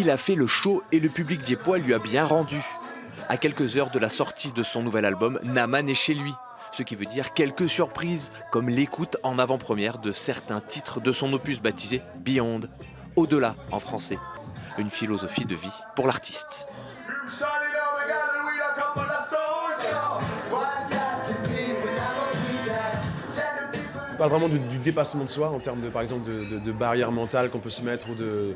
Il a fait le show et le public diepois lui a bien rendu. À quelques heures de la sortie de son nouvel album, Naman est chez lui. Ce qui veut dire quelques surprises, comme l'écoute en avant-première de certains titres de son opus baptisé Beyond, au-delà en français. Une philosophie de vie pour l'artiste. On parle vraiment du dépassement de soi en termes par exemple de barrières mentales qu'on peut se mettre ou de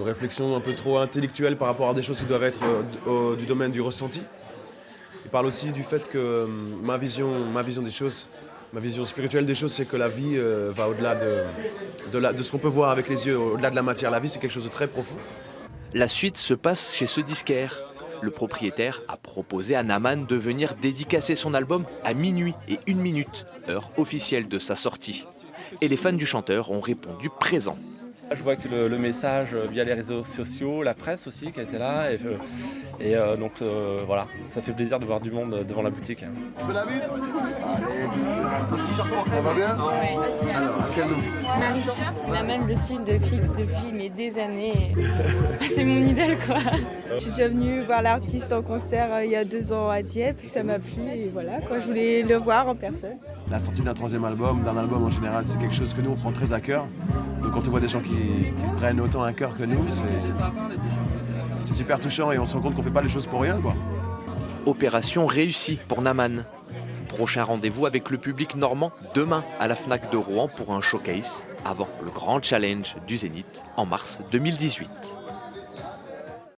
réflexion un peu trop intellectuelle par rapport à des choses qui doivent être du domaine du ressenti. Il parle aussi du fait que ma vision des choses, ma vision spirituelle des choses, c'est que la vie va au-delà de ce qu'on peut voir avec les yeux, au-delà de la matière. La vie, c'est quelque chose de très profond. La suite se passe chez ce disquaire. Le propriétaire a proposé à Naman de venir dédicacer son album à minuit et 1 minute, heure officielle de sa sortie. Et les fans du chanteur ont répondu présent. Je vois que le message via les réseaux sociaux, la presse aussi qui a été là, donc voilà, ça fait plaisir de voir du monde devant la boutique. Ça va bien? Oui. Alors, à quel nom? Marie, Naman, le suis depuis des années. C'est mon idole, quoi. Je suis déjà venue voir l'artiste en concert il y a 2 ans à Dieppe, puis ça m'a plu et voilà, quoi, je voulais le voir en personne. La sortie d'un 3e album, d'un album en général, c'est quelque chose que nous on prend très à cœur. Donc quand on voit des gens qui prennent autant à cœur que nous, c'est super touchant et on se rend compte qu'on fait pas les choses pour rien, quoi. Opération réussie pour Naman. Prochain rendez-vous avec le public normand demain à la Fnac de Rouen pour un showcase avant le grand challenge du Zénith en mars 2018.